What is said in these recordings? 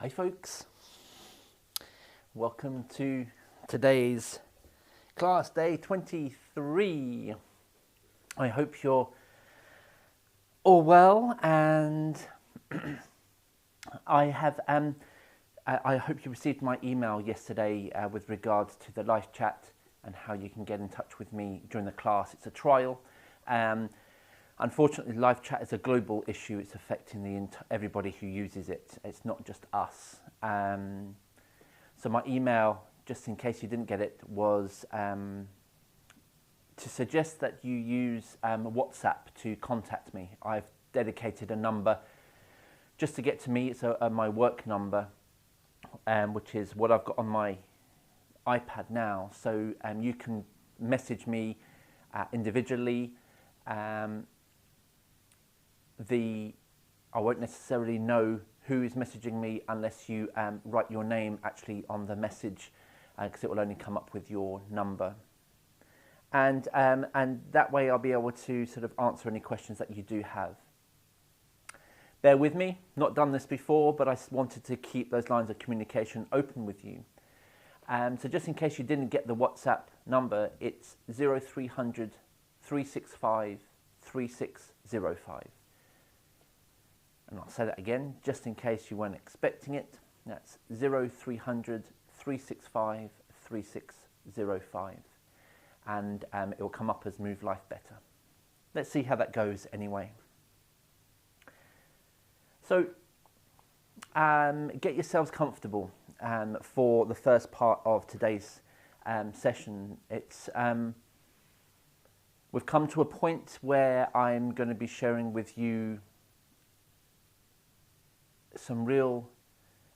Hi folks, welcome to today's class, day 23. I hope you're all well, and I hope you received my email yesterday with regards to the live chat and how you can get in touch with me during the class. It's a trial. Unfortunately, live chat is a global issue. It's affecting everybody who uses it. It's not just us. So my email, just in case you didn't get it, was to suggest that you use WhatsApp to contact me. I've dedicated a number just to get to me. It's my work number, which is what I've got on my iPad now. So you can message me individually. I won't necessarily know who is messaging me unless you write your name actually on the message, because it will only come up with your number. And that way I'll be able to sort of answer any questions that you do have. Bear with me, not done this before, but I wanted to keep those lines of communication open with you. So just in case you didn't get the WhatsApp number, it's 0300 365 3605. And I'll say that again, just in case you weren't expecting it. That's 0300 365 3605. And it will come up as Move Life Better. Let's see how that goes anyway. So get yourselves comfortable for the first part of today's session. We've come to a point where I'm going to be sharing with you some real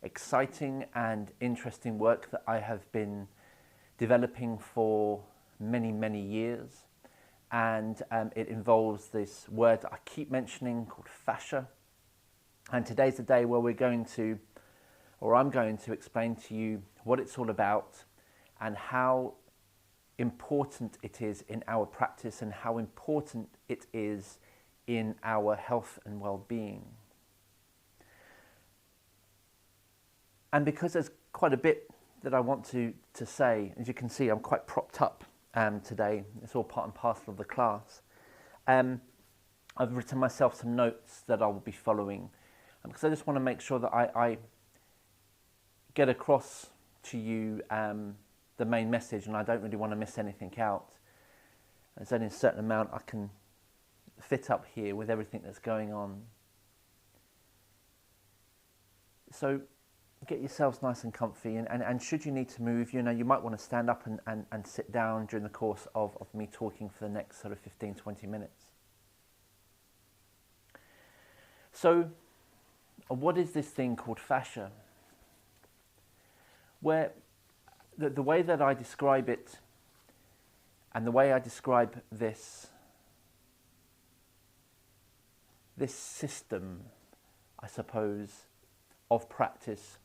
exciting and interesting work that I have been developing for many, many years. And it involves this word that I keep mentioning called fascia. And today's the day where I'm going to explain to you what it's all about and how important it is in our practice and how important it is in our health and well-being. And because there's quite a bit that I want to say, as you can see, I'm quite propped up today. It's all part and parcel of the class. I've written myself some notes that I will be following, because I just want to make sure that I get across to you the main message, and I don't really want to miss anything out. There's only a certain amount I can fit up here with everything that's going on. So get yourselves nice and comfy, and should you need to move, you might want to stand up and sit down during the course of me talking for the next sort of 15-20 minutes. So what is this thing called fascia? Where the way that I describe it, and the way I describe this system, I suppose, of practice,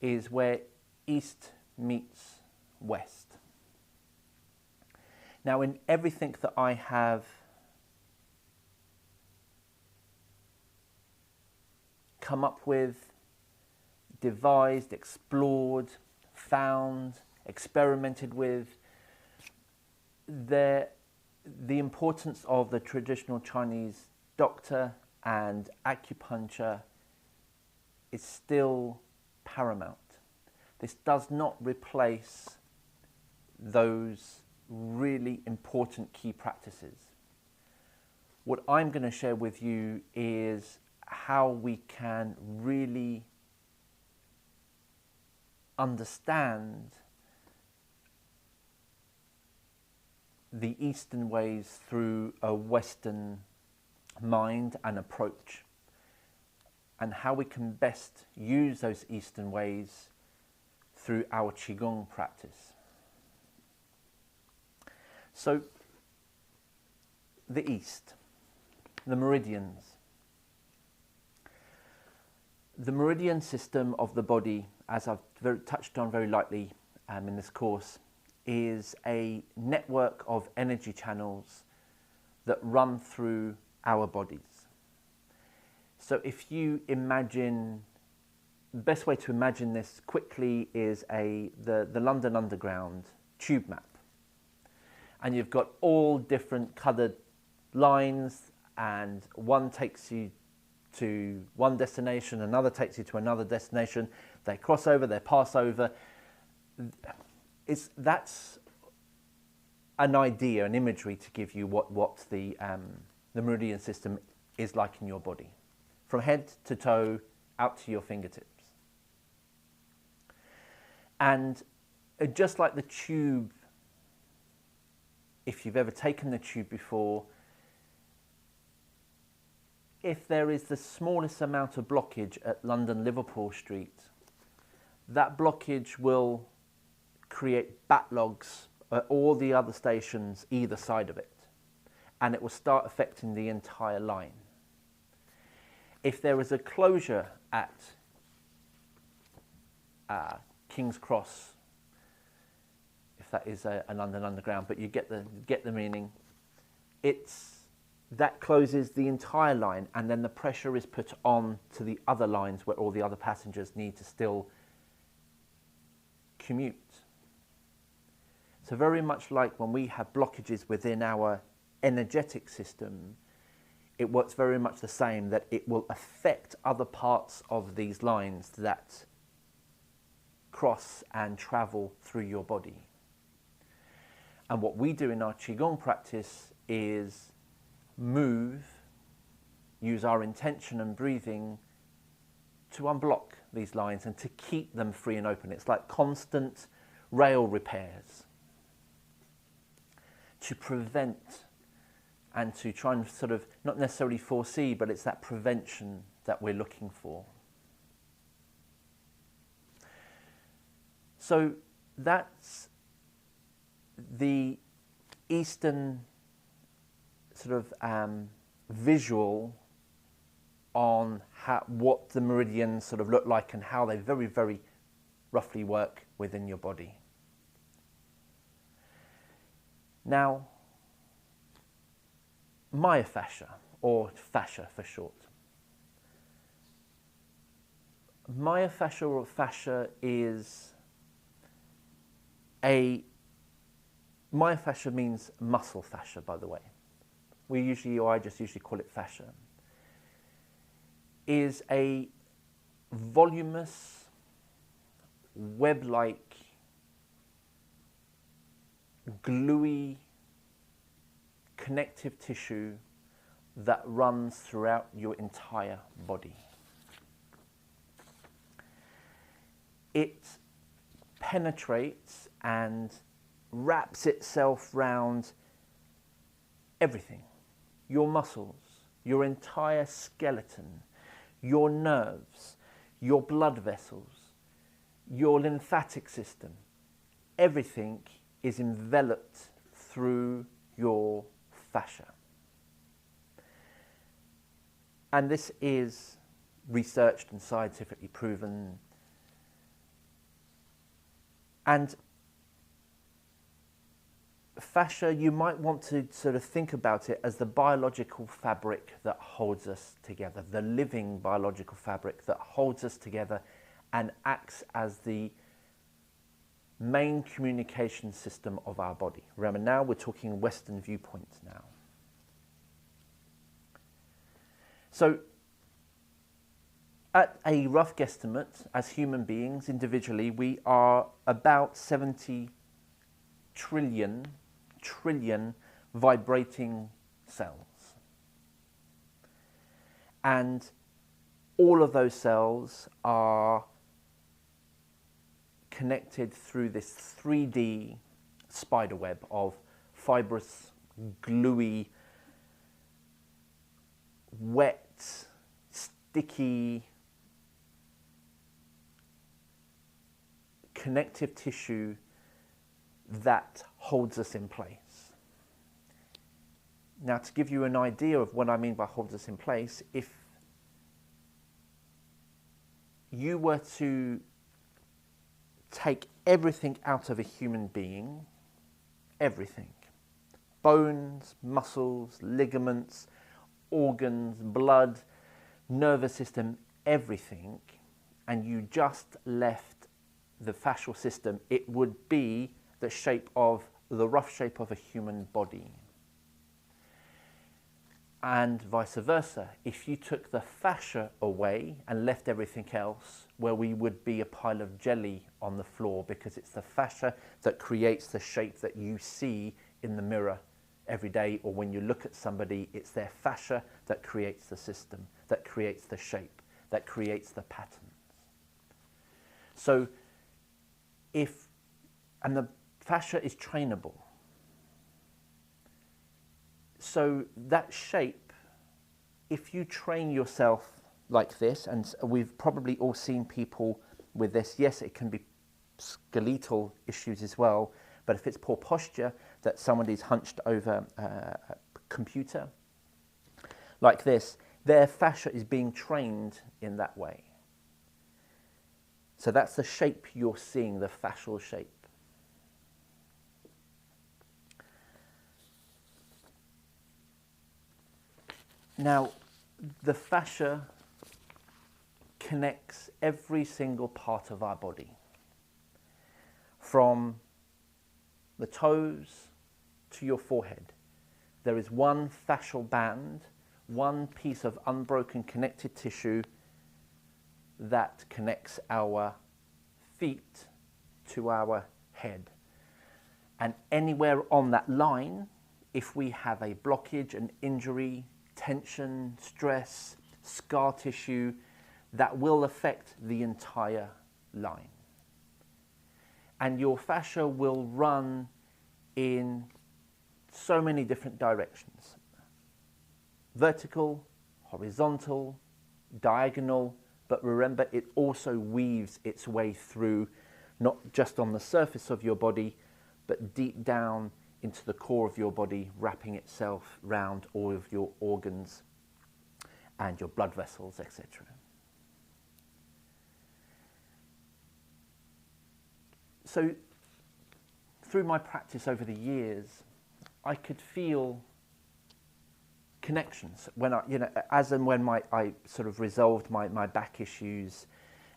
is where East meets West. Now, in everything that I have come up with, devised, explored, found, experimented with, the importance of the traditional Chinese doctor and acupuncture is still paramount. This does not replace those really important key practices. What I'm going to share with you is how we can really understand the Eastern ways through a Western mind and approach, and how we can best use those Eastern ways through our Qigong practice. So, the East, the meridians. The meridian system of the body, as I've touched on very lightly in this course, is a network of energy channels that run through our bodies. So if you imagine the best way to imagine this quickly is the London Underground tube map. And you've got all different coloured lines, and one takes you to one destination, another takes you to another destination. They cross over, they pass over. That's an idea, an imagery to give you what the meridian system is like in your body, from head to toe, out to your fingertips. And just like the tube, if you've ever taken the tube before, if there is the smallest amount of blockage at London Liverpool Street, that blockage will create backlogs at all the other stations either side of it, and it will start affecting the entire line. If there is a closure at King's Cross, if that is a London Underground, but you get the meaning, that closes the entire line, and then the pressure is put on to the other lines where all the other passengers need to still commute. So very much like when we have blockages within our energetic system, it works very much the same, that it will affect other parts of these lines that cross and travel through your body. And what we do in our Qigong practice is move, use our intention and breathing to unblock these lines and to keep them free and open. It's like constant rail repairs to prevent and to try and sort of not necessarily foresee, but it's that prevention that we're looking for. So that's the Eastern sort of visual on what the meridians sort of look like and how they very, very roughly work within your body. Now, myofascia, or fascia for short. Myofascia or fascia is myofascia means muscle fascia, by the way. I just usually call it fascia. Is a voluminous, web-like, gluey, connective tissue that runs throughout your entire body. It penetrates and wraps itself round everything. Your muscles, your entire skeleton, your nerves, your blood vessels, your lymphatic system. Everything is enveloped through your fascia. And this is researched and scientifically proven. And fascia, you might want to sort of think about it as the biological fabric that holds us together, the living biological fabric that holds us together and acts as the main communication system of our body. Remember, now we're talking Western viewpoints now. So, at a rough guesstimate, as human beings, individually, we are about 70 trillion vibrating cells. And all of those cells are connected through this 3D spider web of fibrous, gluey, wet, sticky, connective tissue that holds us in place. Now, to give you an idea of what I mean by holds us in place, if you were to take everything out of a human being, everything, bones, muscles, ligaments, organs, blood, nervous system, everything, and you just left the fascial system, it would be the shape of the rough shape of a human body. And vice versa. If you took the fascia away and left everything else, well, we would be a pile of jelly on the floor, because it's the fascia that creates the shape that you see in the mirror every day, or when you look at somebody, it's their fascia that creates the system, that creates the shape, that creates the patterns. So and the fascia is trainable. So that shape, if you train yourself like this, and we've probably all seen people with this, yes, it can be skeletal issues as well, but if it's poor posture, that somebody's hunched over a computer like this, their fascia is being trained in that way. So that's the shape you're seeing, the fascial shape. Now, the fascia connects every single part of our body, from the toes to your forehead. There is one fascial band, one piece of unbroken connected tissue that connects our feet to our head. And anywhere on that line, if we have a blockage, an injury, tension, stress, scar tissue, that will affect the entire line. And your fascia will run in so many different directions: vertical, horizontal, diagonal, but remember, it also weaves its way through, not just on the surface of your body, but deep down into the core of your body, wrapping itself round all of your organs and your blood vessels, etc. So through my practice over the years, I could feel connections when as and when I sort of resolved my back issues,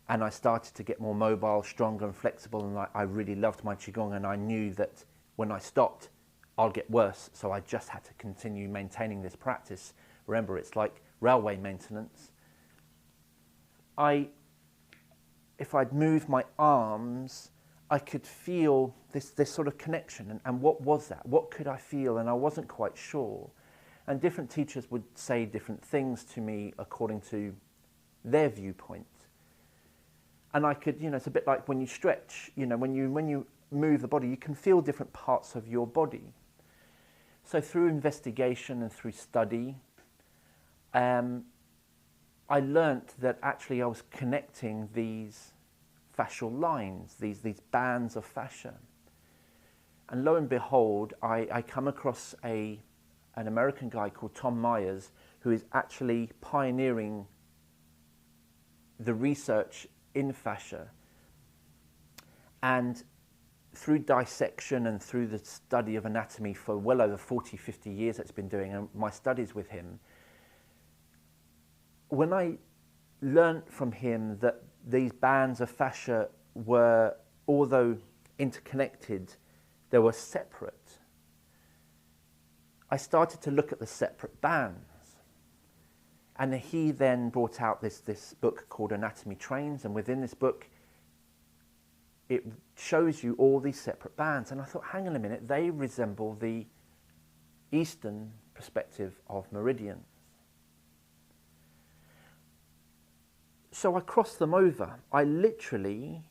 and I started to get more mobile, stronger and flexible, and I really loved my Qigong, and I knew that when I stopped, I'll get worse. So I just had to continue maintaining this practice. Remember, it's like railway maintenance. If I'd move my arms, I could feel this sort of connection. And what was that? What could I feel? And I wasn't quite sure. And different teachers would say different things to me according to their viewpoint. And I could, it's a bit like when you stretch, when you move the body, you can feel different parts of your body. So through investigation and through study, I learnt that actually I was connecting these fascial lines, these bands of fascia. And lo and behold, I come across an American guy called Tom Myers, who is actually pioneering the research in fascia. And through dissection and through the study of anatomy for well over 40, 50 years it's been doing, and my studies with him, when I learnt from him that these bands of fascia were, although interconnected, they were separate, I started to look at the separate bands. And he then brought out this book called Anatomy Trains, and within this book it shows you all these separate bands. And I thought, hang on a minute, they resemble the Eastern perspective of meridians. So I crossed them over. I literally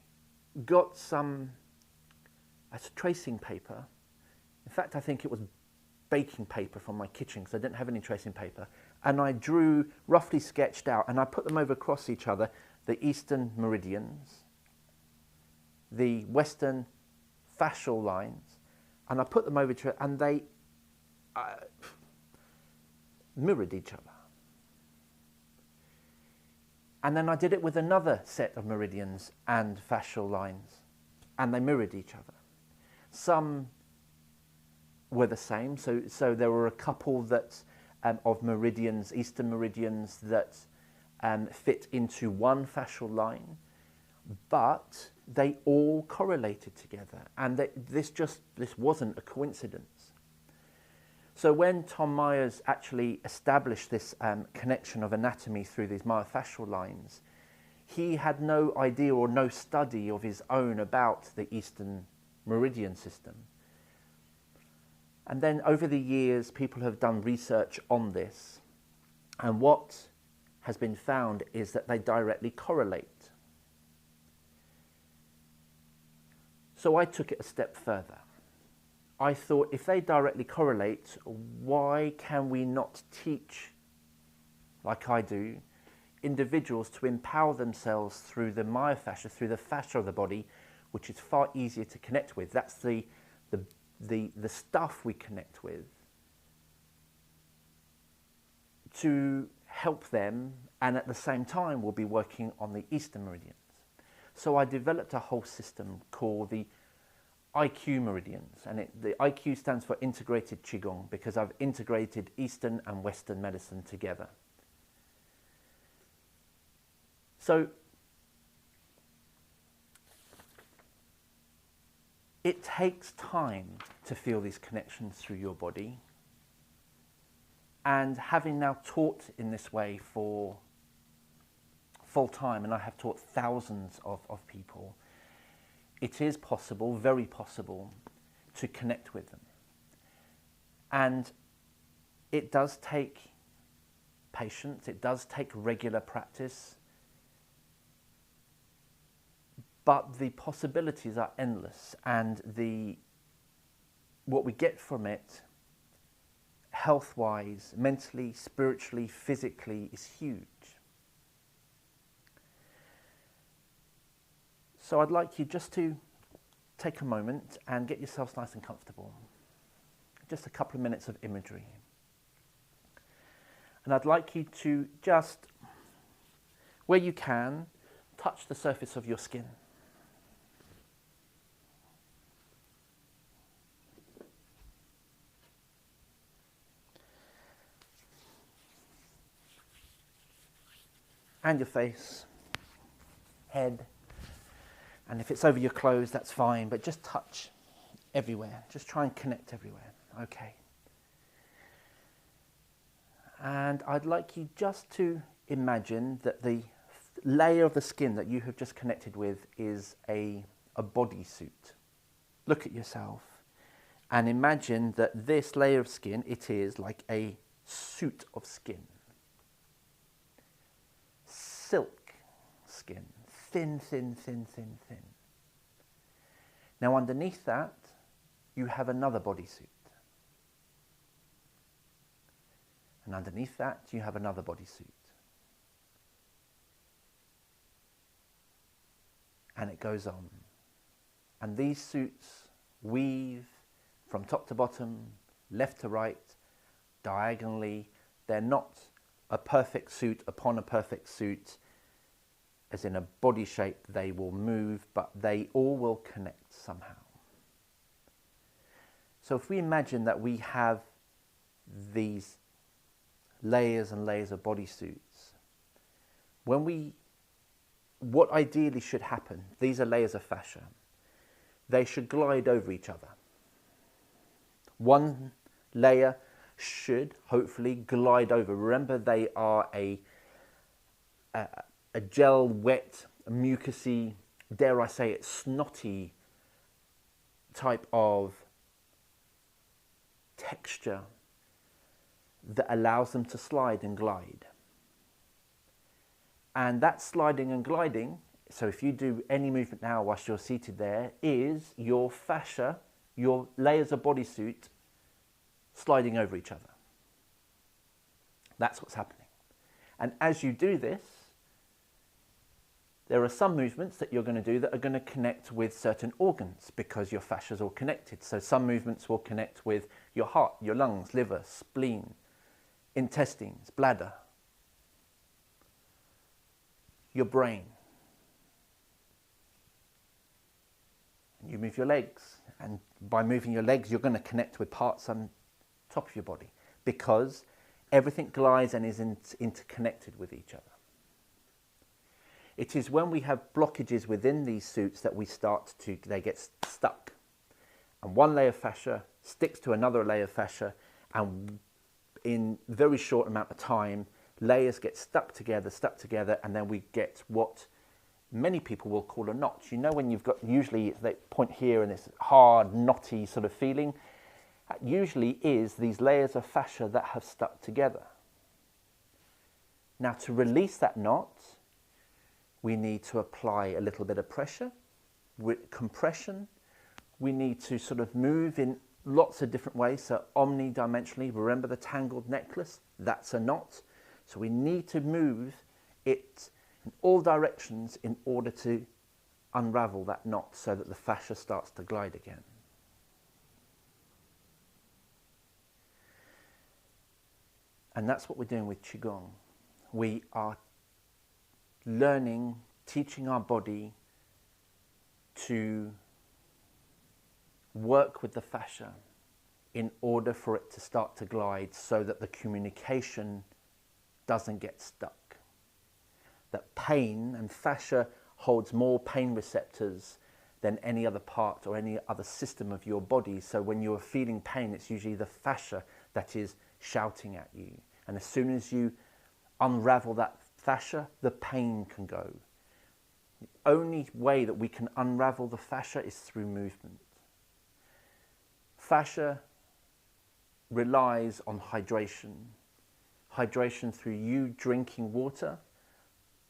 got a tracing paper. In fact, I think it was baking paper from my kitchen, because I didn't have any tracing paper. And I drew, roughly sketched out, and I put them over across each other, the Eastern meridians, the Western fascial lines, and I put them over each other, and they mirrored each other. And then I did it with another set of meridians and fascial lines, and they mirrored each other. Some were the same, so there were a couple that of meridians, Eastern meridians, that fit into one fascial line, but they all correlated together, and this wasn't a coincidence. So when Tom Myers actually established this connection of anatomy through these myofascial lines, he had no idea or no study of his own about the Eastern Meridian system. And then over the years, people have done research on this, and what has been found is that they directly correlate. So I took it a step further. I thought, if they directly correlate, why can we not teach, like I do, individuals to empower themselves through the myofascia, through the fascia of the body, which is far easier to connect with. That's the stuff we connect with, to help them, and at the same time we'll be working on the Eastern meridians. So I developed a whole system called the IQ meridians, and the IQ stands for Integrated Qigong, because I've integrated Eastern and Western medicine together. So it takes time to feel these connections through your body, and having now taught in this way for full time, and I have taught thousands of people, it is possible, very possible, to connect with them. And it does take patience, it does take regular practice, but the possibilities are endless, and what we get from it, health-wise, mentally, spiritually, physically, is huge. So I'd like you just to take a moment and get yourselves nice and comfortable. Just a couple of minutes of imagery. And I'd like you to just, where you can, touch the surface of your skin. And your face, head, and if it's over your clothes, that's fine, but just touch everywhere. Just try and connect everywhere. Okay. And I'd like you just to imagine that the layer of the skin that you have just connected with is a bodysuit. Look at yourself and imagine that this layer of skin, it is like a suit of skin. Silk skin, thin, thin, thin, thin, thin. Now underneath that, you have another bodysuit. And underneath that, you have another bodysuit. And it goes on. And these suits weave from top to bottom, left to right, diagonally. They're not a perfect suit upon a perfect suit, as in a body shape. They will move, but they all will connect somehow. So if we imagine that we have these layers and layers of bodysuits, what ideally should happen, these are layers of fascia, they should glide over each other. One layer should hopefully glide over. Remember, they are a gel, wet, mucousy, dare I say it, snotty type of texture that allows them to slide and glide. And that sliding and gliding, so if you do any movement now whilst you're seated there, is your fascia, your layers of bodysuit sliding over each other. That's what's happening. And as you do this, there are some movements that you're going to do that are going to connect with certain organs because your fascia is all connected. So some movements will connect with your heart, your lungs, liver, spleen, intestines, bladder, your brain. And you move your legs, and by moving your legs, you're going to connect with parts on top of your body because everything glides and is interconnected with each other. It is when we have blockages within these suits that they get stuck. And one layer of fascia sticks to another layer of fascia, and in a very short amount of time, layers get stuck together, and then we get what many people will call a notch. You know, when you've got, usually they point here and this hard, knotty sort of feeling, that usually is these layers of fascia that have stuck together. Now, to release that knot, we need to apply a little bit of pressure with compression. We need to sort of move in lots of different ways, so omnidimensionally. Remember the tangled necklace? That's a knot. So we need to move it in all directions in order to unravel that knot so that the fascia starts to glide again. And that's what we're doing with Qigong. We are learning, teaching our body to work with the fascia in order for it to start to glide so that the communication doesn't get stuck. That pain and fascia holds more pain receptors than any other part or any other system of your body. So when you're feeling pain, it's usually the fascia that is shouting at you. And as soon as you unravel that fascia, the pain can go. The only way that we can unravel the fascia is through movement. Fascia relies on hydration. Hydration through you drinking water.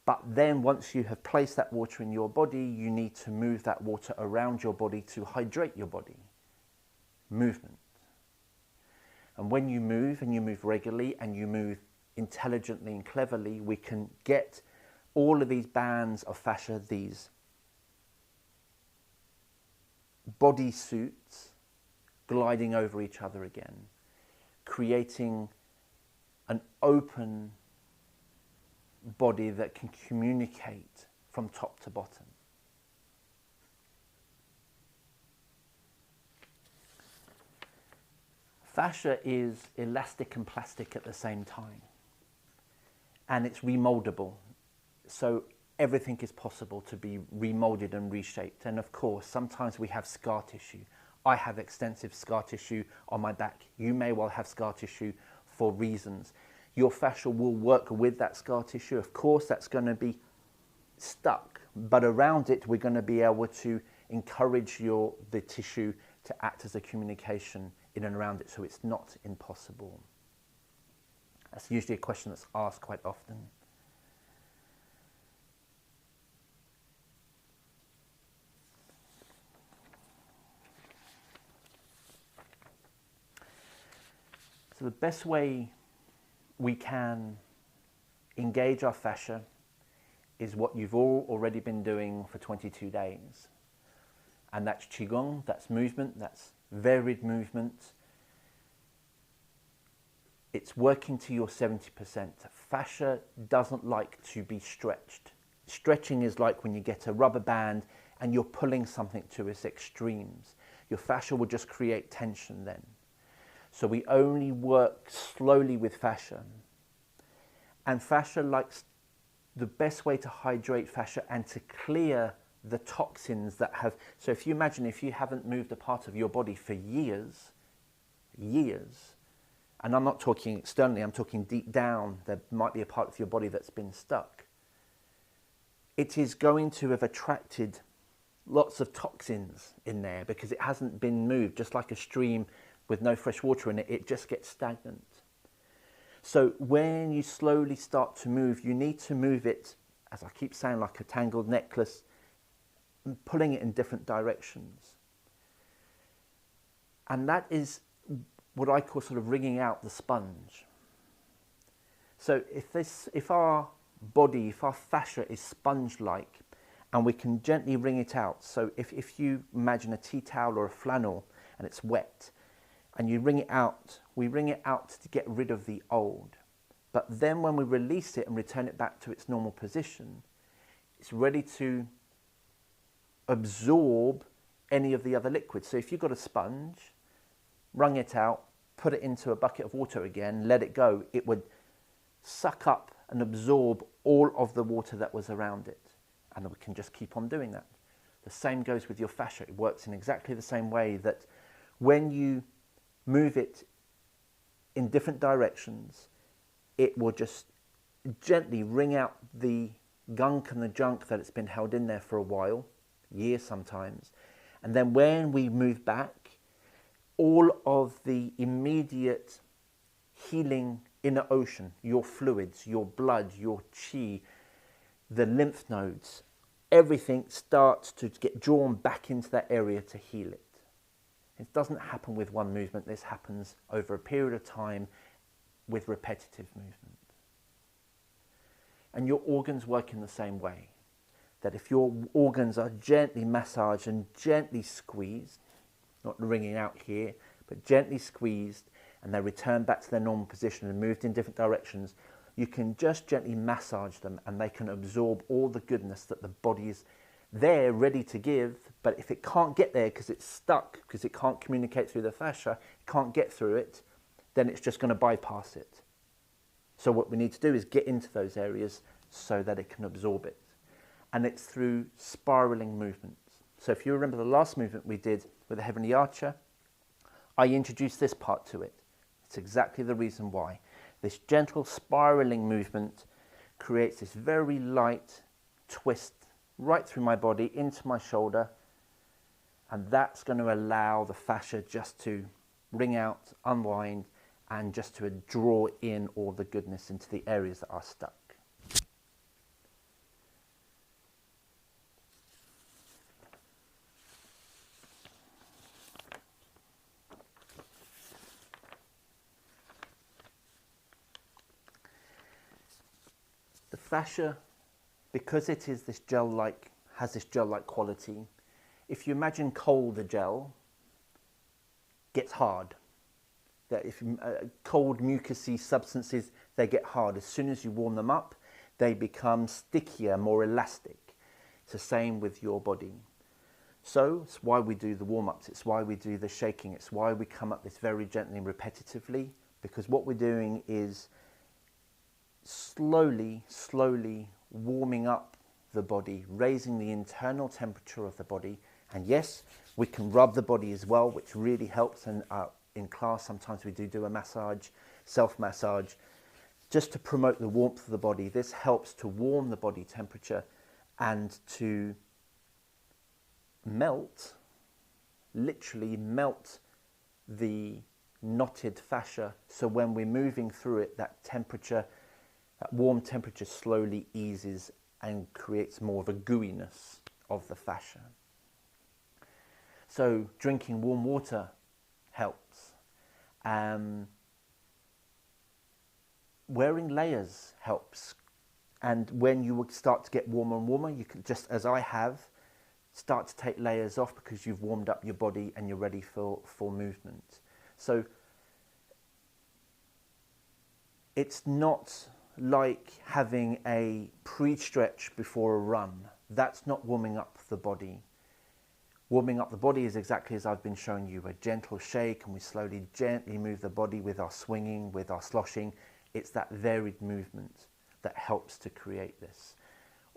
But then once you have placed that water in your body, you need to move that water around your body to hydrate your body. Movement. And when you move, and you move regularly, and you move intelligently and cleverly, we can get all of these bands of fascia, these body suits, gliding over each other again, creating an open body that can communicate from top to bottom. Fascia is elastic and plastic at the same time, and it's remoldable. So everything is possible to be remolded and reshaped. And of course, sometimes we have scar tissue. I have extensive scar tissue on my back. You may well have scar tissue for reasons. Your fascia will work with that scar tissue. Of course, that's going to be stuck, but around it, we're going to be able to encourage the tissue to act as a communication in and around it, so it's not impossible. That's usually a question that's asked quite often. So the best way we can engage our fascia is what you've all already been doing for 22 days. And that's Qigong, that's movement, that's varied movement. It's working to your 70%. Fascia doesn't like to be stretched. Stretching is like when you get a rubber band and you're pulling something to its extremes. Your fascia will just create tension then. So we only work slowly with fascia. And fascia likes, the best way to hydrate fascia and to clear the toxins that have, so if you imagine if you haven't moved a part of your body for years, and I'm not talking externally, I'm talking deep down, there might be a part of your body that's been stuck. It is going to have attracted lots of toxins in there because it hasn't been moved, just like a stream with no fresh water in it, it just gets stagnant. So when you slowly start to move, you need to move it, as I keep saying, like a tangled necklace, and pulling it in different directions. And that is what I call sort of wringing out the sponge. So if our body, if our fascia is sponge-like, and we can gently wring it out. So if you imagine a tea towel or a flannel and it's wet, and you wring it out, we wring it out to get rid of the old. But then when we release it and return it back to its normal position, it's ready to absorb any of the other liquids. So if you've got a sponge, wrung it out, put it into a bucket of water again, let it go, it would suck up and absorb all of the water that was around it. And we can just keep on doing that. The same goes with your fascia. It works in exactly the same way, that when you move it in different directions, it will just gently wring out the gunk and the junk that it's been held in there for a while, years sometimes. And then when we move back, all of the immediate healing inner ocean, your fluids, your blood, your chi, the lymph nodes, everything starts to get drawn back into that area to heal it. It doesn't happen with one movement. This happens over a period of time with repetitive movement. And your organs work in the same way. That if your organs are gently massaged and gently squeezed, not wringing out here, but gently squeezed, and they return back to their normal position and moved in different directions, you can just gently massage them and they can absorb all the goodness that the body is there ready to give. But if it can't get there because it's stuck, because it can't communicate through the fascia, it can't get through it, then it's just going to bypass it. So what we need to do is get into those areas so that it can absorb it. And it's through spiraling movements. So if you remember the last movement we did with the Heavenly Archer, I introduced this part to it. It's exactly the reason why. This gentle spiraling movement creates this very light twist right through my body into my shoulder, and that's going to allow the fascia just to wring out, unwind, and just to draw in all the goodness into the areas that are stuck. The fascia, because it is this gel-like, has this gel-like quality, if you imagine cold, the gel gets hard. That if cold mucousy substances, they get hard. As soon as you warm them up, they become stickier, more elastic. It's the same with your body. So it's why we do the warm-ups. It's why we do the shaking. It's why we come up this very gently and repetitively, because what we're doing is slowly warming up the body, raising the internal temperature of the body. And yes, we can rub the body as well, which really helps. And in class, sometimes we do a massage, self-massage, just to promote the warmth of the body. This helps to warm the body temperature and to melt, literally melt the knotted fascia. So when we're moving through it, that temperature, that warm temperature slowly eases and creates more of a gooiness of the fascia. So drinking warm water helps. Wearing layers helps. And when you start to get warmer and warmer, you can, just as I have, start to take layers off because you've warmed up your body and you're ready for movement. So it's not like having a pre-stretch before a run. That's not warming up the body. Warming up the body is exactly as I've been showing you, a gentle shake, and we slowly, gently move the body with our swinging, with our sloshing. It's that varied movement that helps to create this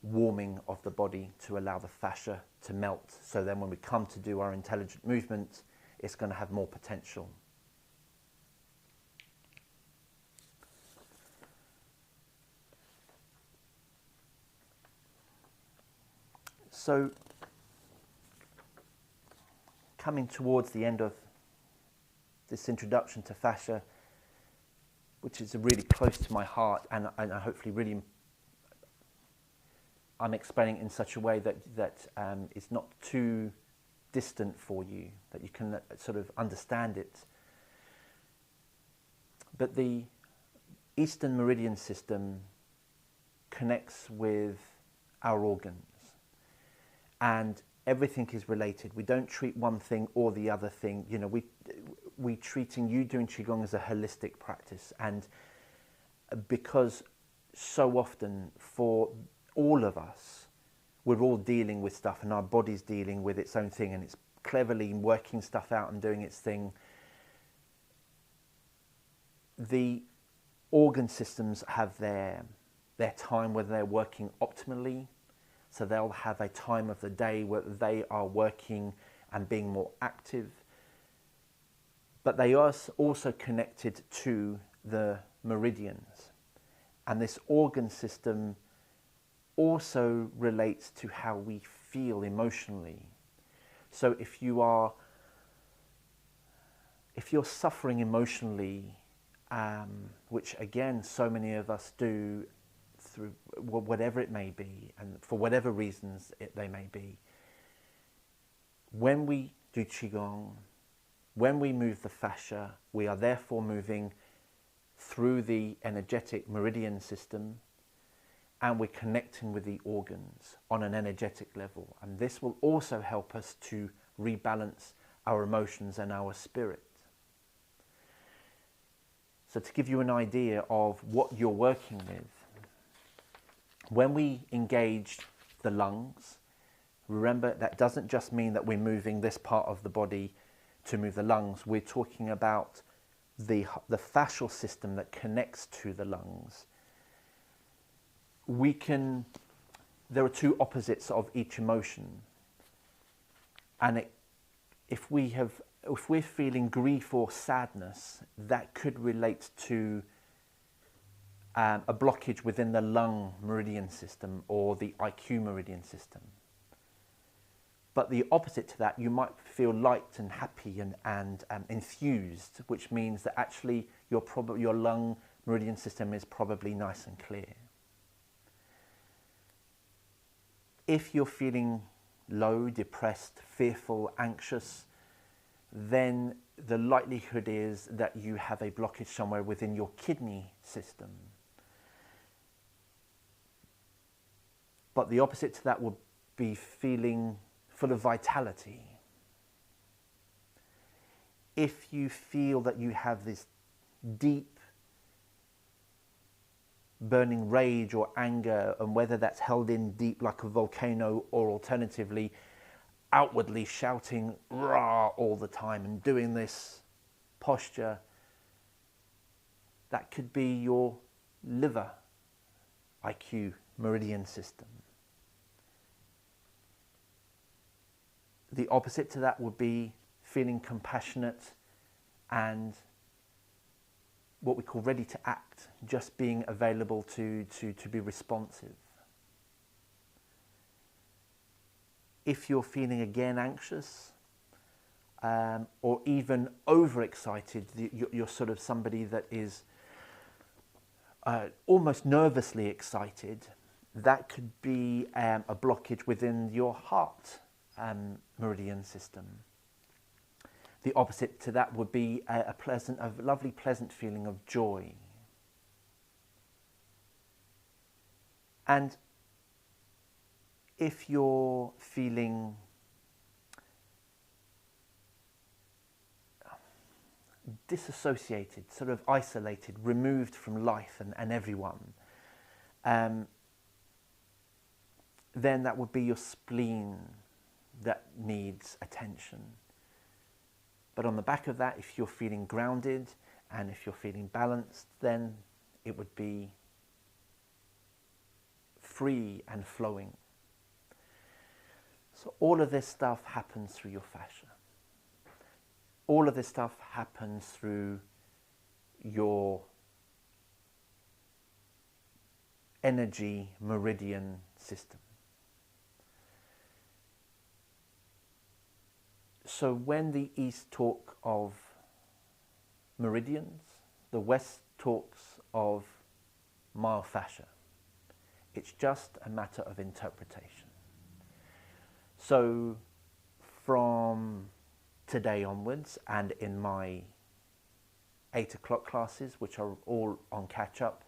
warming of the body to allow the fascia to melt. So then when we come to do our intelligent movement, it's going to have more potential. So coming towards the end of this introduction to fascia, which is really close to my heart, and hopefully really I'm explaining in such a way that is not too distant for you, that you can sort of understand it. But the Eastern Meridian System connects with our organs, and everything is related. We don't treat one thing or the other thing. You know, we treating you doing Qigong as a holistic practice, and because so often for all of us, we're all dealing with stuff, and our body's dealing with its own thing, and it's cleverly working stuff out and doing its thing. The organ systems have their time where they're working optimally. So they'll have a time of the day where they are working and being more active. But they are also connected to the meridians. And this organ system also relates to how we feel emotionally. So if you're suffering emotionally, which again so many of us do through whatever it may be, and for whatever reasons they may be, when we do Qigong, when we move the fascia, we are therefore moving through the energetic meridian system, and we're connecting with the organs on an energetic level. And this will also help us to rebalance our emotions and our spirit. So to give you an idea of what you're working with, when we engage the lungs, remember that doesn't just mean that we're moving this part of the body to move the lungs. We're talking about the fascial system that connects to the lungs. There are two opposites of each emotion. And if we're feeling grief or sadness, that could relate to a blockage within the lung meridian system or the IQ meridian system. But the opposite to that, you might feel light and happy and enthused, which means that actually your lung meridian system is probably nice and clear. If you're feeling low, depressed, fearful, anxious, then the likelihood is that you have a blockage somewhere within your kidney system. But the opposite to that would be feeling full of vitality. If you feel that you have this deep burning rage or anger, and whether that's held in deep like a volcano, or alternatively outwardly shouting rah all the time and doing this posture, that could be your liver IQ meridian system. The opposite to that would be feeling compassionate and what we call ready to act, just being available to be responsive. If you're feeling again anxious or even overexcited, you're sort of somebody that is almost nervously excited, that could be a blockage within your heart meridian system. The opposite to that would be a lovely, pleasant feeling of joy. And if you're feeling disassociated, sort of isolated, removed from life and everyone, then that would be your spleen that needs attention. But on the back of that, if you're feeling grounded and if you're feeling balanced, then it would be free and flowing. So all of this stuff happens through your fascia. All of this stuff happens through your energy meridian system. So when the East talk of meridians, the West talks of myofascia. It's just a matter of interpretation. So from today onwards, and in my 8 o'clock classes, which are all on catch-up,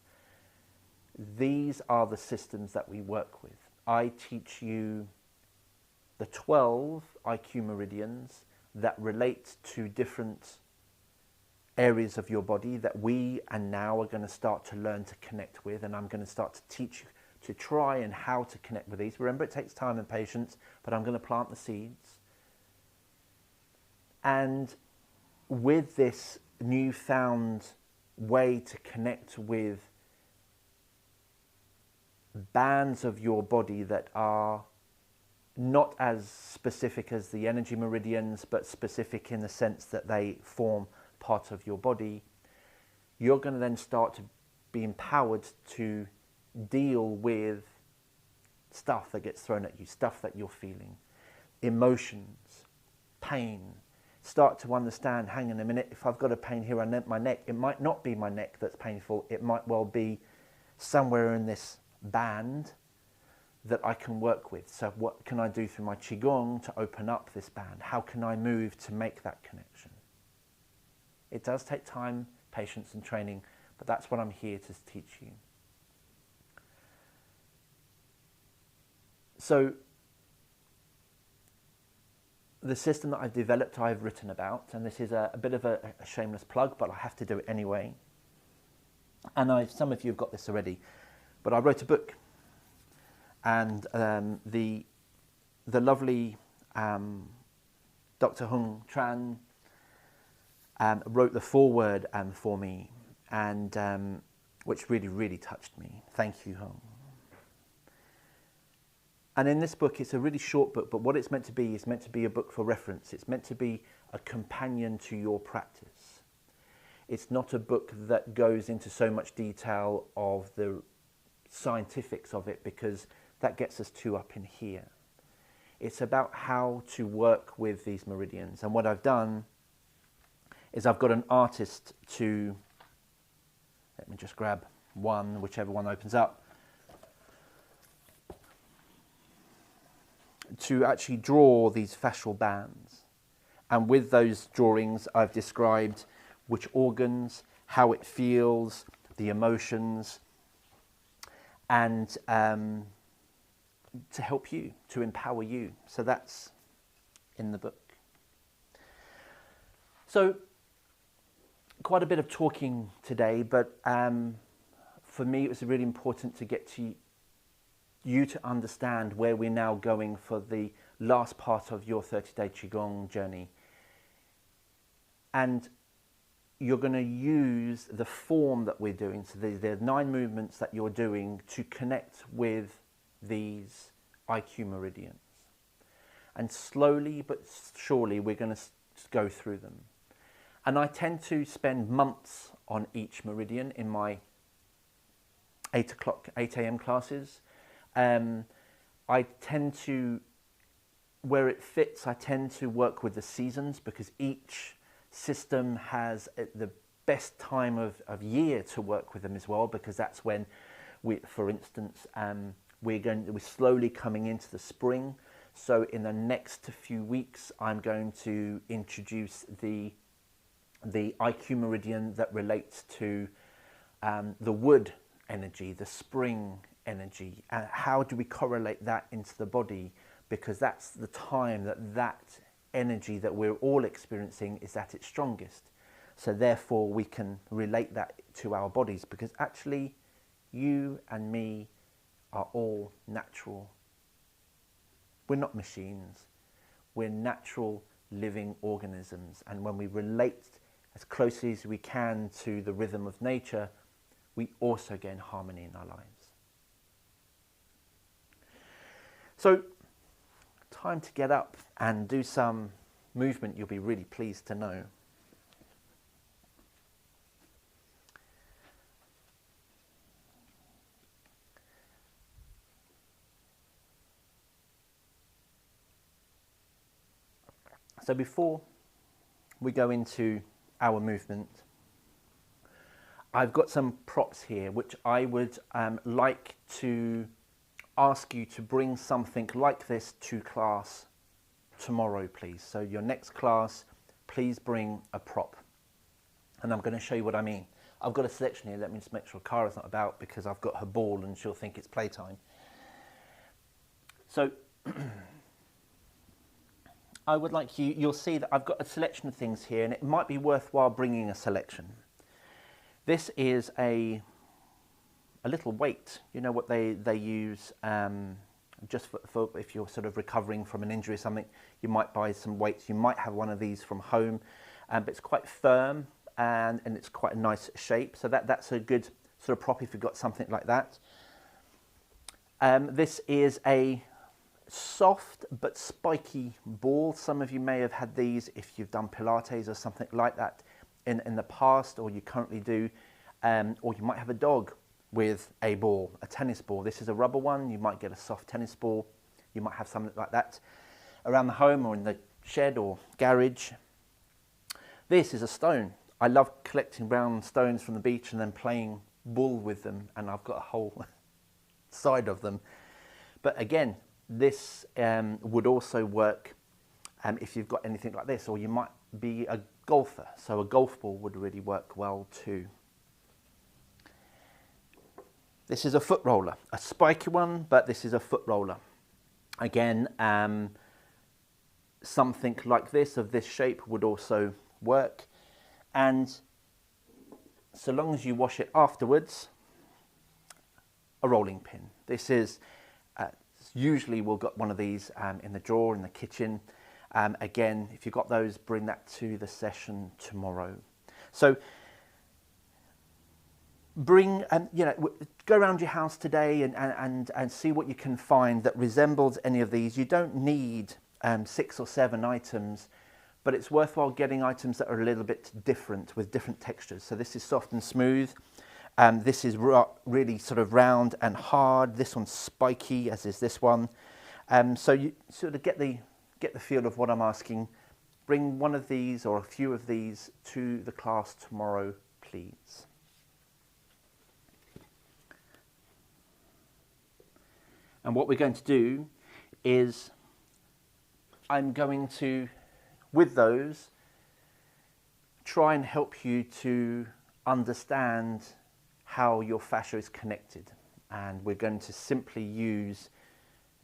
these are the systems that we work with. I teach you the 12 IQ meridians that relate to different areas of your body that we and now are going to start to learn to connect with, and I'm going to start to teach you to try and how to connect with these. Remember, it takes time and patience, but I'm going to plant the seeds. And with this newfound way to connect with bands of your body that are not as specific as the energy meridians, but specific in the sense that they form part of your body, you're going to then start to be empowered to deal with stuff that gets thrown at you, stuff that you're feeling, emotions, pain. Start to understand, hang on a minute, if I've got a pain here on my neck, it might not be my neck that's painful, it might well be somewhere in this band that I can work with. So what can I do through my Qigong to open up this band? How can I move to make that connection? It does take time, patience and training, but that's what I'm here to teach you. So the system that I've developed, I've written about, and this is a bit of a shameless plug, but I have to do it anyway. And some of you have got this already, but I wrote a book. And the lovely Dr. Hung Tran wrote the foreword for me, and which really, really touched me. Thank you, Hung. And in this book, it's a really short book, but what it's meant to be is meant to be a book for reference. It's meant to be a companion to your practice. It's not a book that goes into so much detail of the scientifics of it, because that gets us too up in here. It's about how to work with these meridians. And what I've done is I've got an artist to, let me just grab one, whichever one opens up, to actually draw these fascial bands. And with those drawings, I've described which organs, how it feels, the emotions, and to help you, to empower you. So that's in the book. So quite a bit of talking today, but for me it was really important to get to you to understand where we're now going for the last part of your 30-day Qigong journey. And you're going to use the form that we're doing, so the 9 movements that you're doing, to connect with these IQ meridians. And slowly but surely we're going to go through them. And I tend to spend months on each meridian in my 8 a.m. classes. I tend to, where it fits, I tend to work with the seasons, because each system has the best time of year to work with them as well, because that's when we, for instance, we're slowly coming into the spring. So in the next few weeks, I'm going to introduce the IQ meridian that relates to the wood energy, the spring energy. How do we correlate that into the body? Because that's the time that energy that we're all experiencing is at its strongest. So therefore we can relate that to our bodies, because actually you and me are all natural. We're not machines. We're natural living organisms. And when we relate as closely as we can to the rhythm of nature, we also gain harmony in our lives. So, time to get up and do some movement you'll be really pleased to know. So before we go into our movement, I've got some props here which I would like to ask you to bring something like this to class tomorrow, please. So your next class, please bring a prop. And I'm going to show you what I mean. I've got a selection here. Let me just make sure Kara's not about, because I've got her ball and she'll think it's playtime. So I would like you'll see that I've got a selection of things here, and it might be worthwhile bringing a selection. This is a little weight, you know what they use just for if you're sort of recovering from an injury or something, you might buy some weights. You might have one of these from home, but it's quite firm and it's quite a nice shape. So that's a good sort of prop if you've got something like that. This is a soft but spiky ball. Some of you may have had these if you've done Pilates or something like that in the past, or you currently do, or you might have a dog with a ball, a tennis ball. This is a rubber one. You might get a soft tennis ball. You might have something like that around the home or in the shed or garage. This is a stone. I love collecting brown stones from the beach and then playing ball with them, and I've got a whole side of them. But again, this would also work if you've got anything like this, or you might be a golfer, so a golf ball would really work well too. This is a foot roller, a spiky one, but this is a foot roller. Again, something like this, of this shape, would also work. And so long as you wash it afterwards, a rolling pin. This is, usually we'll got one of these in the drawer in the kitchen. Again, if you've got those, bring that to the session tomorrow. So bring, go around your house today and see what you can find that resembles any of these. You don't need 6 or 7 items, but it's worthwhile getting items that are a little bit different, with different textures. So this is soft and smooth. This is really sort of round and hard. This one's spiky, as is this one. So you sort of get the feel of what I'm asking. Bring one of these or a few of these to the class tomorrow, please. And what we're going to do is I'm going to, with those, try and help you to understand how your fascia is connected. And we're going to simply use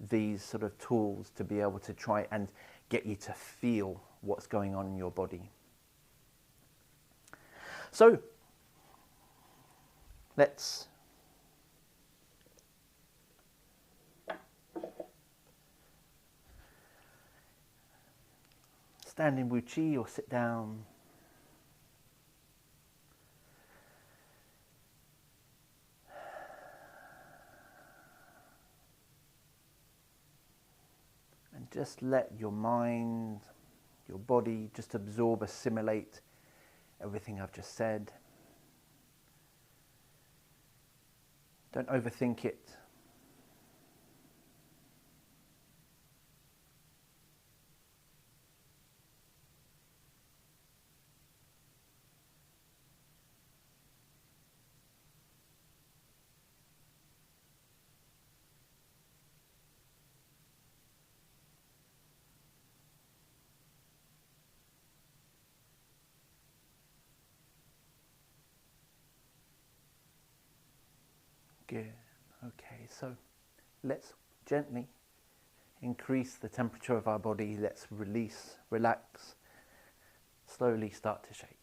these sort of tools to be able to try and get you to feel what's going on in your body. So let's stand in Wu Chi or sit down. And just let your mind, your body, just absorb, assimilate everything I've just said. Don't overthink it. Good. Okay, so let's gently increase the temperature of our body. Let's release, relax, slowly start to shake.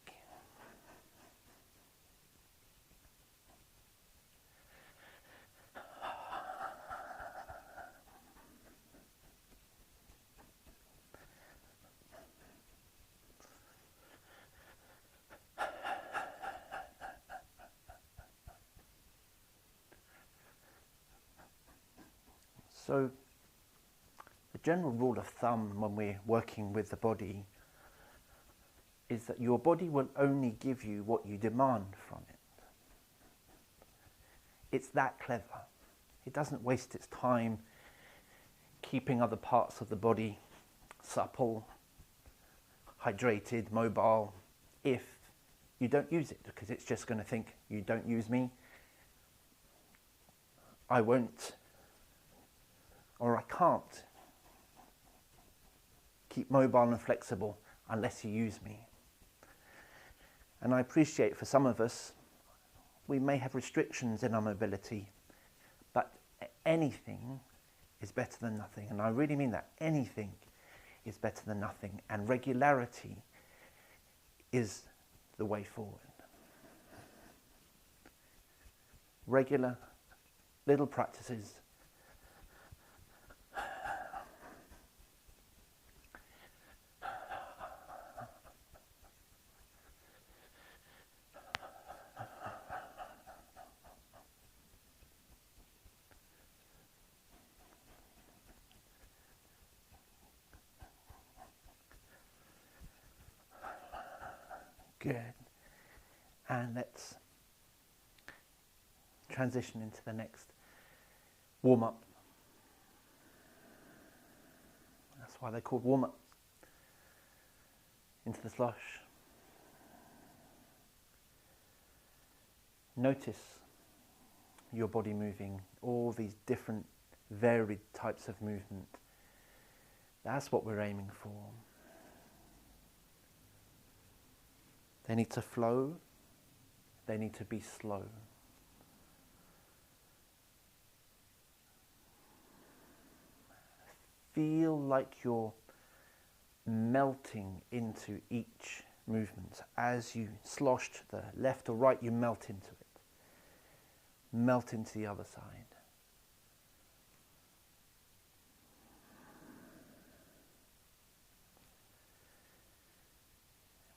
So the general rule of thumb when we're working with the body is that your body will only give you what you demand from it. It's that clever. It doesn't waste its time keeping other parts of the body supple, hydrated, mobile, if you don't use it, because it's just going to think, you don't use me, I won't, or I can't keep mobile and flexible unless you use me. And I appreciate for some of us, we may have restrictions in our mobility, but anything is better than nothing. And I really mean that. Anything is better than nothing. And regularity is the way forward. Regular little practices. Good. And let's transition into the next warm-up. That's why they're called warm-ups. Into the slosh. Notice your body moving, all these different varied types of movement. That's what we're aiming for. They need to flow, they need to be slow. Feel like you're melting into each movement. As you slosh to the left or right, you melt into it. Melt into the other side.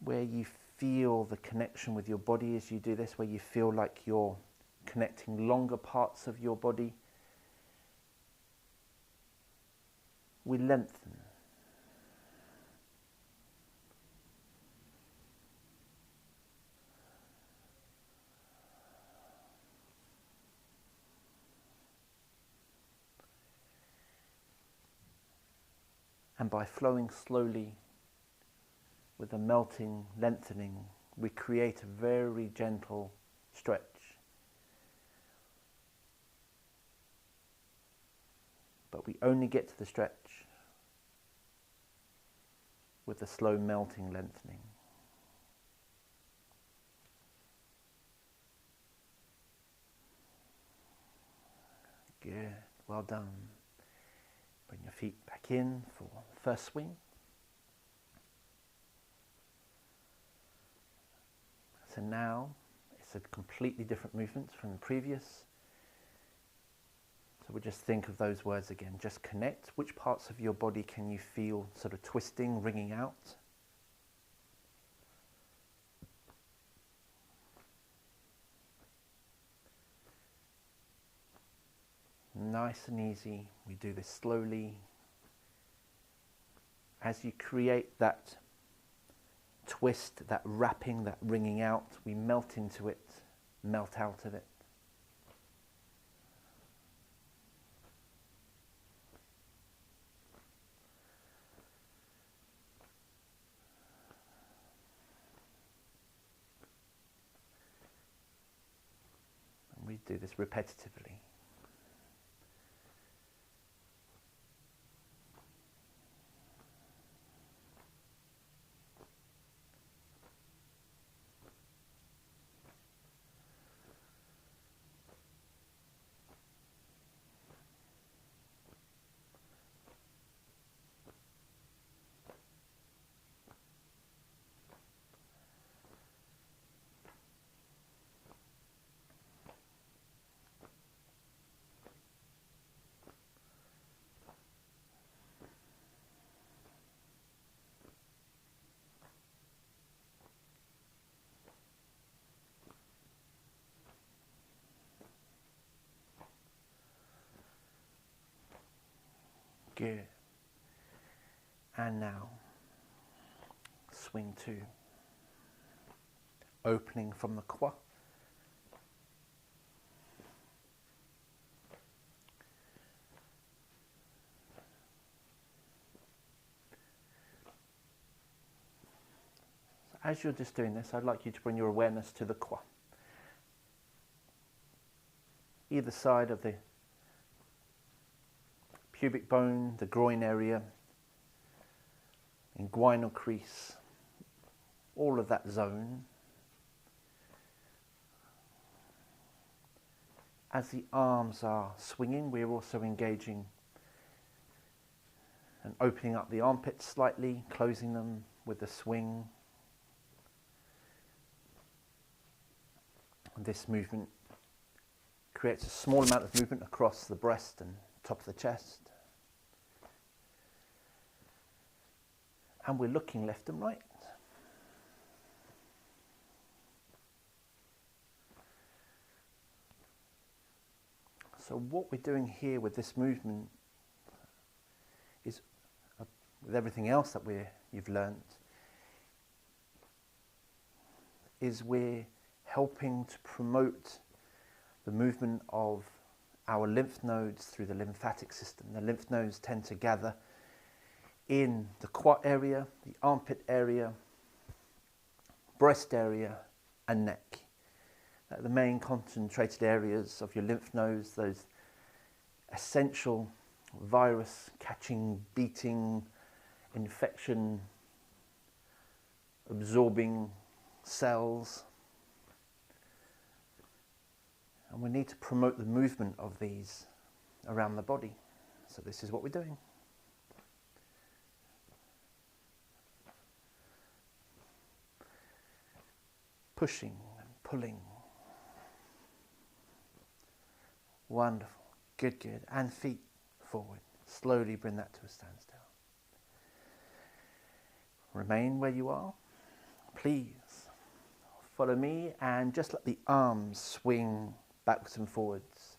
Where you feel the connection with your body as you do this, where you feel like you're connecting longer parts of your body, we lengthen. And by flowing slowly with the melting, lengthening, we create a very gentle stretch. But we only get to the stretch with the slow melting, lengthening. Good, well done. Bring your feet back in for first swing. So now it's a completely different movement from the previous. So we'll just think of those words again. Just connect. Which parts of your body can you feel sort of twisting, wringing out? Nice and easy. We do this slowly. As you create that twist, that wrapping, that wringing out, we melt into it, melt out of it. And we do this repetitively. Good. And now, swing two. Opening from the kwa. So as you're just doing this, I'd like you to bring your awareness to the kwa. Either side of the pubic bone, the groin area, inguinal crease, all of that zone. As the arms are swinging, we're also engaging and opening up the armpits slightly, closing them with the swing. And this movement creates a small amount of movement across the breast and top of the chest. And we're looking left and right. So what we're doing here with this movement is, with everything else that you've learnt, is we're helping to promote the movement of our lymph nodes through the lymphatic system. The lymph nodes tend to gather in the quad area, the armpit area, breast area and neck. The main concentrated areas of your lymph nodes, those essential virus catching, beating, infection absorbing cells. And we need to promote the movement of these around the body. So this is what we're doing. Pushing and pulling. Wonderful. Good, good. And feet forward. Slowly bring that to a standstill. Remain where you are. Please follow me and just let the arms swing backwards and forwards.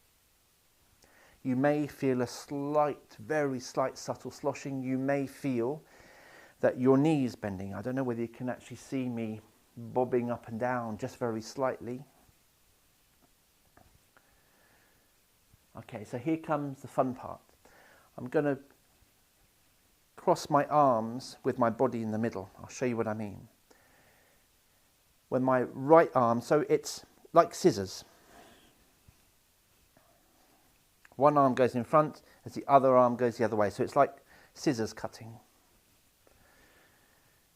You may feel a slight, very slight, subtle sloshing. You may feel that your knee is bending. I don't know whether you can actually see me bobbing up and down just very slightly. Okay, so here comes the fun part. I'm going to cross my arms with my body in the middle. I'll show you what I mean. When my right arm, so it's like scissors. One arm goes in front as the other arm goes the other way. So it's like scissors cutting.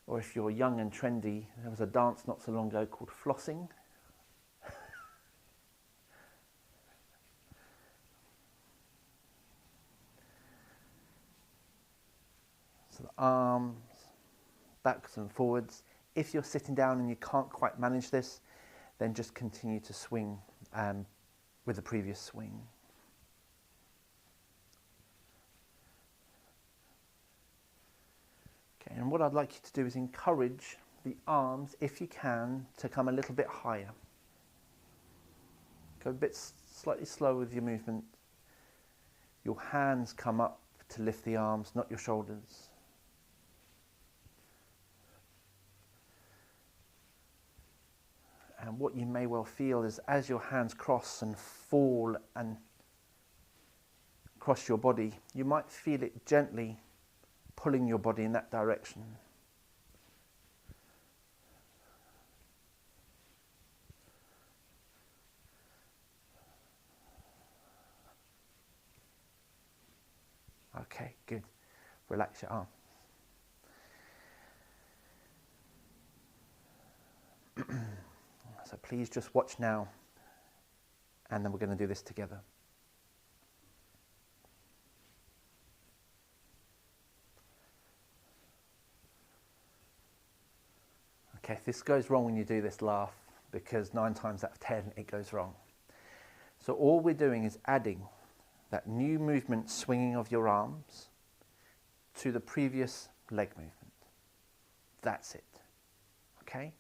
Or if you're young and trendy, there was a dance not so long ago called flossing. So the arms backwards and forwards. If you're sitting down and you can't quite manage this, then just continue to swing with the previous swing. Okay, and what I'd like you to do is encourage the arms, if you can, to come a little bit higher. Go a bit slightly slower with your movement. Your hands come up to lift the arms, not your shoulders. And what you may well feel is as your hands cross and fall and cross your body, you might feel it gently pulling your body in that direction. Okay, good. Relax your arms. So please just watch now, and then we're going to do this together. Okay, if this goes wrong when you do this, laugh, because 9 times out of 10 it goes wrong. So all we're doing is adding that new movement, swinging of your arms, to the previous leg movement. That's it. Okay?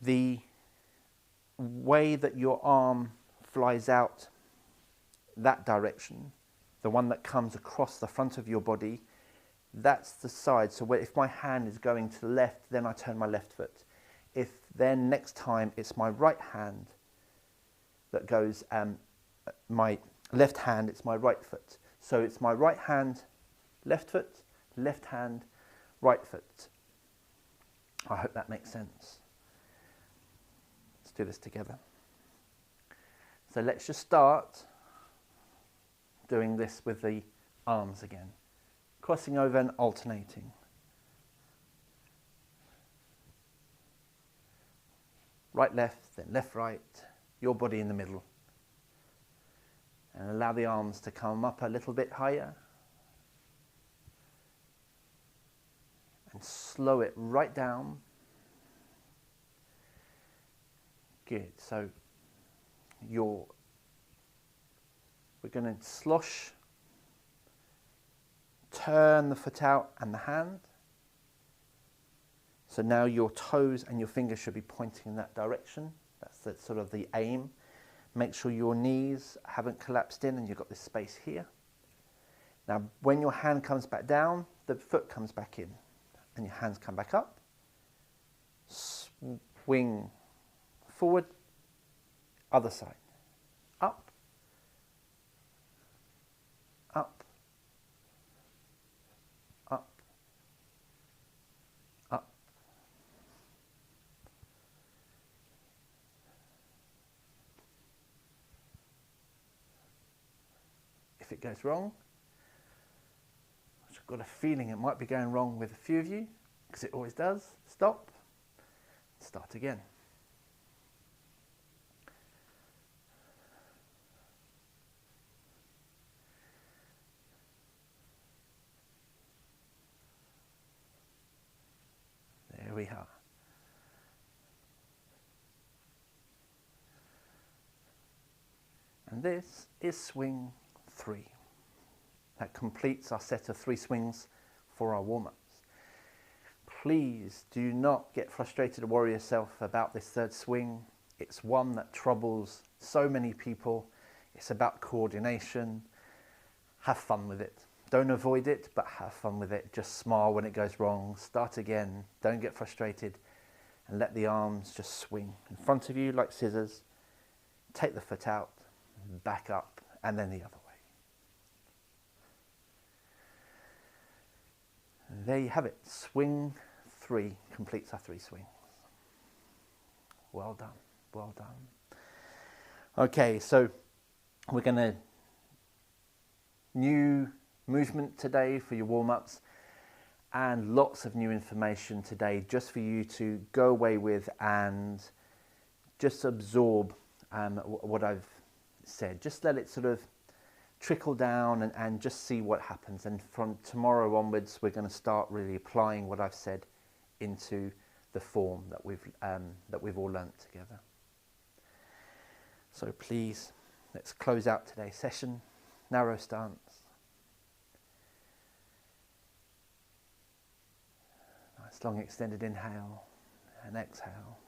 The way that your arm flies out that direction, the one that comes across the front of your body, that's the side. So if my hand is going to the left, then I turn my left foot. If then next time it's my right hand that goes, my left hand, it's my right foot. So it's my right hand, left foot, left hand, right foot. I hope that makes sense. Let's do this together. So let's just start doing this with the arms again. Crossing over and alternating. Right, left, then left, right, your body in the middle. And allow the arms to come up a little bit higher. And slow it right down. Good. So we're going to slosh, turn the foot out and the hand. So now your toes and your fingers should be pointing in that direction. That's sort of the aim. Make sure your knees haven't collapsed in and you've got this space here. Now when your hand comes back down, the foot comes back in and your hands come back up. swing forward, other side, up, up, up, up. If it goes wrong, which I've got a feeling it might be going wrong with a few of you, because it always does, stop, start again. There we are. And this is swing 3. That completes our set of 3 swings for our warm-ups. Please do not get frustrated or worry yourself about this third swing. It's one that troubles so many people. It's about coordination. Have fun with it. Don't avoid it, but have fun with it. Just smile when it goes wrong. Start again. Don't get frustrated, and let the arms just swing in front of you like scissors. Take the foot out, back up, and then the other way. And there you have it. Swing 3 completes our 3 swings. Well done. Well done. Okay, so we're going to new movement today for your warm-ups, and lots of new information today just for you to go away with and just absorb what I've said. Just let it sort of trickle down and just see what happens. And from tomorrow onwards, we're going to start really applying what I've said into the form that we've all learnt together. So please, let's close out today's session. Narrow stance. Nice long extended inhale and exhale.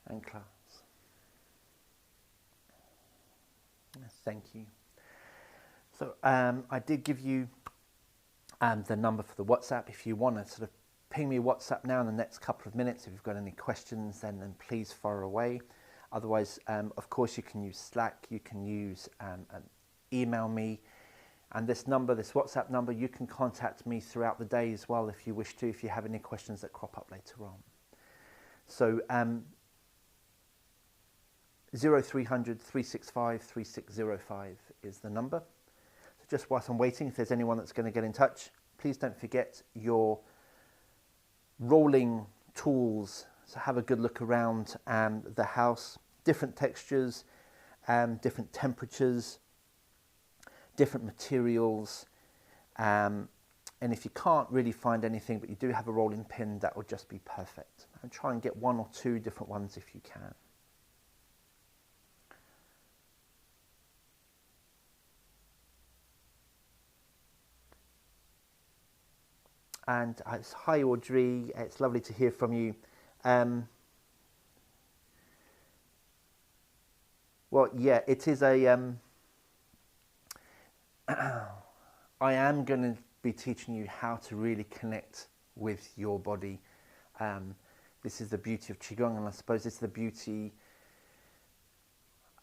And class. Thank you. So I did give you the number for the WhatsApp. If you want to sort of ping me WhatsApp now in the next couple of minutes, if you've got any questions, then please fire away. Otherwise, of course, you can use Slack, you can use email me, and this number, this WhatsApp number, you can contact me throughout the day as well if you wish to, if you have any questions that crop up later on. So 0300 365 3605 is the number. So just whilst I'm waiting, if there's anyone that's going to get in touch, please don't forget your rolling tools. So have a good look around the house, different textures, different temperatures, different materials. And if you can't really find anything, but you do have a rolling pin, that would just be perfect. And try and get 1 or 2 different ones if you can. And it's hi Audrey, it's lovely to hear from you. Well, yeah, it is a. I am going to be teaching you how to really connect with your body. This is the beauty of Qigong, and I suppose it's the beauty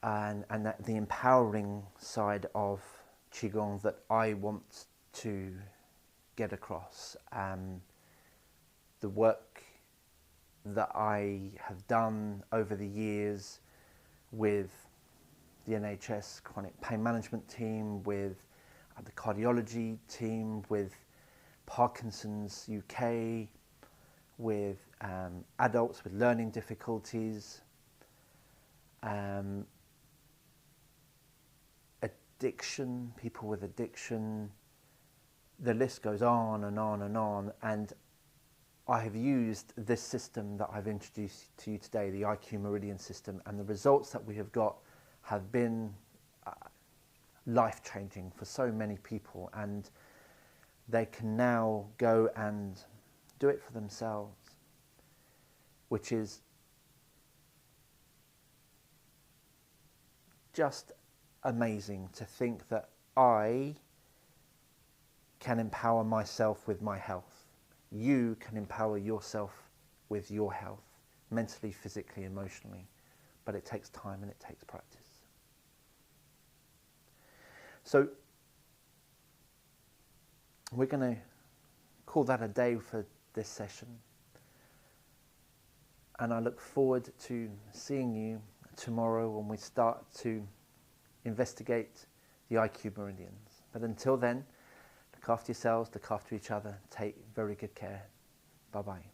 and the empowering side of Qigong that I want to get across. The work that I have done over the years with the NHS chronic pain management team, with the cardiology team, with Parkinson's UK, with adults with learning difficulties, addiction, people with addiction, the list goes on and on and on. And I have used this system that I've introduced to you today, the IQ Meridian system, and the results that we have got have been life-changing for so many people, and they can now go and do it for themselves, which is just amazing to think that I can empower myself with my health. You can empower yourself with your health, mentally, physically, emotionally, but it takes time and it takes practice. So we're going to call that a day for this session, and I look forward to seeing you tomorrow when we start to investigate the IQ meridians. But until then, look after yourselves, look after each other, take very good care. Bye-bye.